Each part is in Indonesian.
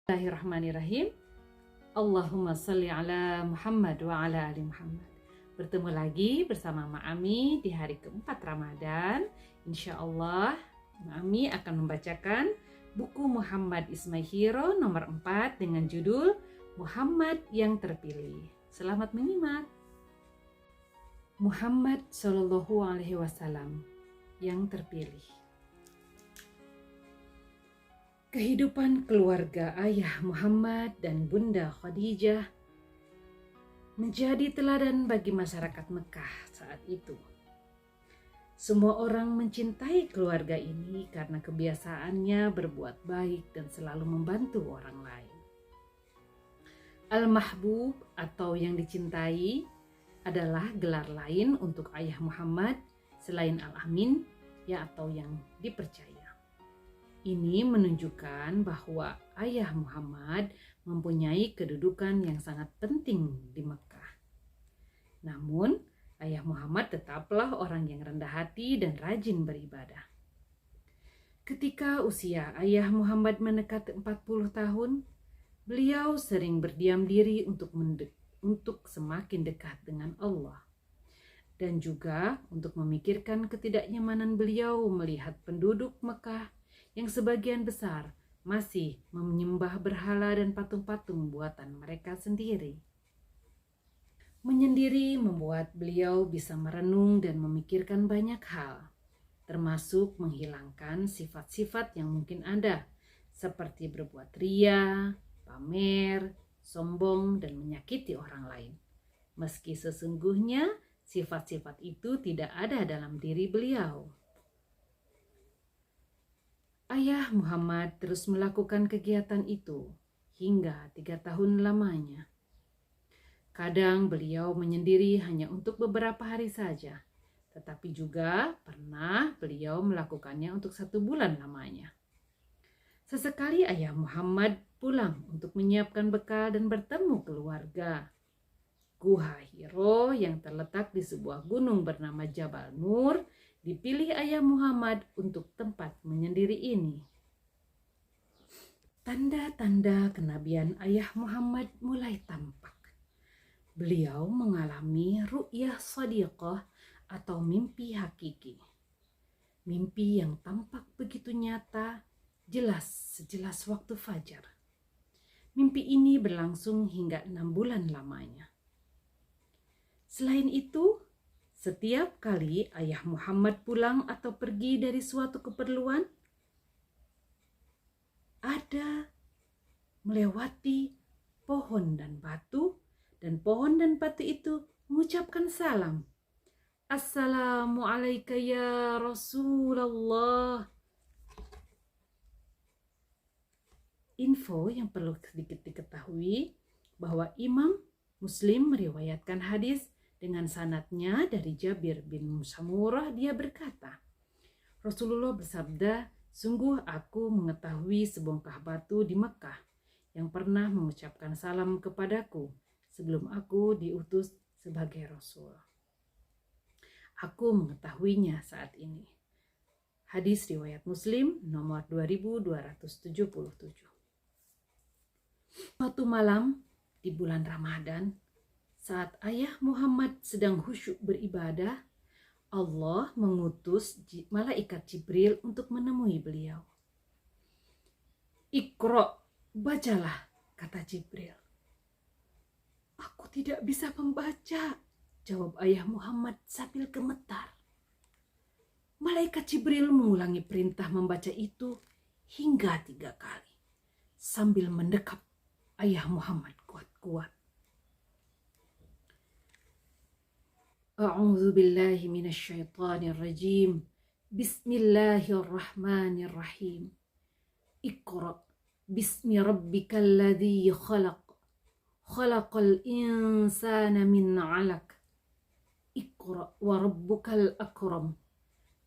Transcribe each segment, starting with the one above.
Bismillahirrahmanirrahim. Allahumma salli ala Muhammad wa ala ali Muhammad. Bertemu lagi bersama Ma'ami di hari keempat Ramadan. Insya Allah Ma'ami akan membacakan buku Muhammad Ismail nomor 4 dengan judul Muhammad yang terpilih. Selamat menyimak. Muhammad Shallallahu Alaihi Wasallam yang terpilih. Kehidupan keluarga ayah Muhammad dan bunda Khadijah menjadi teladan bagi masyarakat Mekah saat itu. Semua orang mencintai keluarga ini karena kebiasaannya berbuat baik dan selalu membantu orang lain. Al-Mahbub atau yang dicintai adalah gelar lain untuk ayah Muhammad selain Al-Amin ya atau yang dipercaya. Ini menunjukkan bahwa ayah Muhammad mempunyai kedudukan yang sangat penting di Mekah. Namun, ayah Muhammad tetaplah orang yang rendah hati dan rajin beribadah. Ketika usia ayah Muhammad mendekati 40 tahun, beliau sering berdiam diri untuk semakin dekat dengan Allah. Dan juga untuk memikirkan ketidaknyamanan beliau melihat penduduk Mekah yang sebagian besar masih menyembah berhala dan patung-patung buatan mereka sendiri. Menyendiri membuat beliau bisa merenung dan memikirkan banyak hal, termasuk menghilangkan sifat-sifat yang mungkin ada, seperti berbuat ria, pamer, sombong, dan menyakiti orang lain. Meski sesungguhnya sifat-sifat itu tidak ada dalam diri beliau. Ayah Muhammad terus melakukan kegiatan itu hingga 3 tahun lamanya. Kadang beliau menyendiri hanya untuk beberapa hari saja, tetapi juga pernah beliau melakukannya untuk 1 bulan lamanya. Sesekali ayah Muhammad pulang untuk menyiapkan bekal dan bertemu keluarga. Gua Hiro yang terletak di sebuah gunung bernama Jabal Nur dipilih ayah Muhammad untuk tempat menyendiri ini. Tanda-tanda kenabian ayah Muhammad mulai tampak. Beliau mengalami ru'yah shadiqah atau mimpi hakiki. Mimpi yang tampak begitu nyata, jelas sejelas waktu fajar. Mimpi ini berlangsung hingga 6 bulan lamanya. Selain itu, setiap kali ayah Muhammad pulang atau pergi dari suatu keperluan, ada melewati pohon dan batu itu mengucapkan salam. Assalamualaikum ya Rasulullah. Info yang perlu sedikit diketahui bahwa Imam Muslim meriwayatkan hadis dengan sanadnya dari Jabir bin Samurah. Dia berkata, Rasulullah bersabda, sungguh aku mengetahui sebongkah batu di Mekah yang pernah mengucapkan salam kepadaku sebelum aku diutus sebagai Rasul. Aku mengetahuinya saat ini. Hadis riwayat Muslim nomor 2277. Suatu malam di bulan Ramadan, saat ayah Muhammad sedang khusyuk beribadah, Allah mengutus malaikat Jibril untuk menemui beliau. Iqra, bacalah, kata Jibril. Aku tidak bisa membaca, jawab ayah Muhammad sambil gemetar. Malaikat Jibril mengulangi perintah membaca itu hingga 3 kali, sambil mendekap ayah Muhammad kuat-kuat. A'udzu billahi minasy syaithanir rajim. Bismillahirrahmanirrahim. Iqra bismi rabbikal ladzi khalaq. Khalaqal insana min 'alaq. Iqra wa rabbukal akram.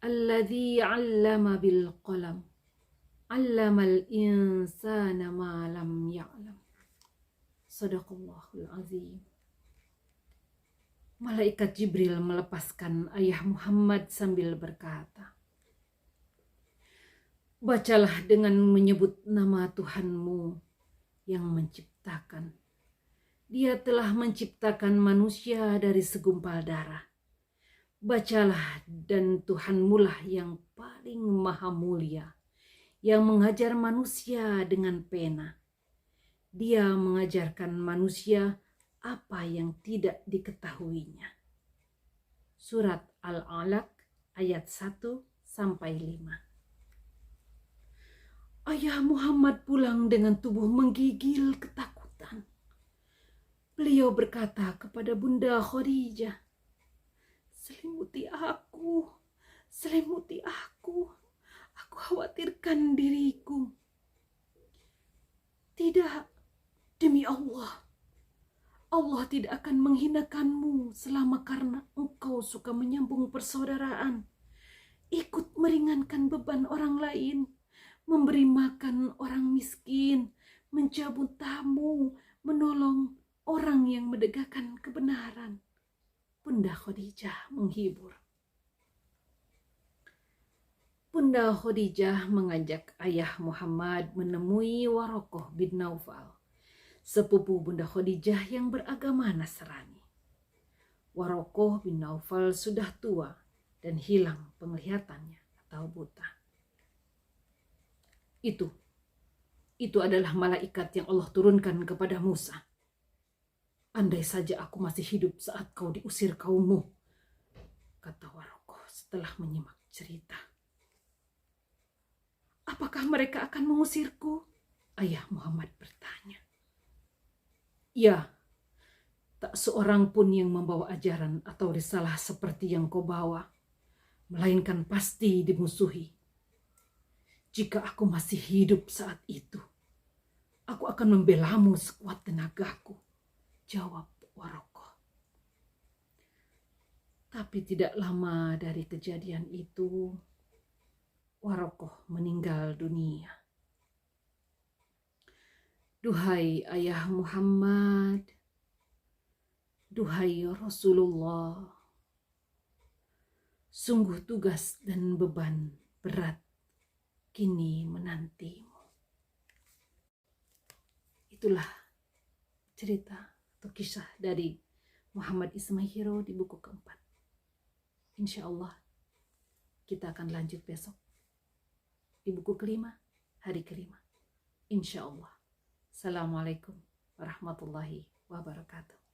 Alladzi 'allama bil qalam. 'Allamal insana ma lam ya'lam. Shadaqallahul azim. Malaikat Jibril melepaskan ayah Muhammad sambil berkata, bacalah dengan menyebut nama Tuhanmu yang menciptakan. Dia telah menciptakan manusia dari segumpal darah. Bacalah, dan Tuhanmulah yang paling maha mulia, yang mengajar manusia dengan pena. Dia mengajarkan manusia apa yang tidak diketahuinya. Surat Al-Alaq ayat 1-5. Ayah Muhammad pulang dengan tubuh menggigil ketakutan. Beliau berkata kepada Bunda Khadijah, "Selimuti aku, selimuti aku. Aku khawatirkan diriku." "Tidak, demi Allah. Allah tidak akan menghinakanmu selama karena engkau suka menyambung persaudaraan, ikut meringankan beban orang lain, memberi makan orang miskin, menjabut tamu, menolong orang yang menegakkan kebenaran." Bunda Khadijah menghibur. Bunda Khadijah mengajak ayah Muhammad menemui Waraqah bin Naufal, sepupu Bunda Khadijah yang beragama Nasrani. Waraqah bin Naufal sudah tua dan hilang penglihatannya atau buta. Itu adalah malaikat yang Allah turunkan kepada Musa. "Andai saja aku masih hidup saat kau diusir kaummu," kata Waraqah setelah menyimak cerita. "Apakah mereka akan mengusirku?" ayah Muhammad bertanya. "Ya, tak seorang pun yang membawa ajaran atau risalah seperti yang kau bawa, melainkan pasti dimusuhi. Jika aku masih hidup saat itu, aku akan membelamu sekuat tenagaku," jawab Waraqah. Tapi tidak lama dari kejadian itu, Waraqah meninggal dunia. Duhai ayah Muhammad, duhai Rasulullah, sungguh tugas dan beban berat kini menantimu. Itulah cerita atau kisah dari Muhammad Ismail di buku keempat. Insya Allah kita akan lanjut besok di buku kelima, hari kelima. Insya Allah. Assalamualaikum warahmatullahi wabarakatuh.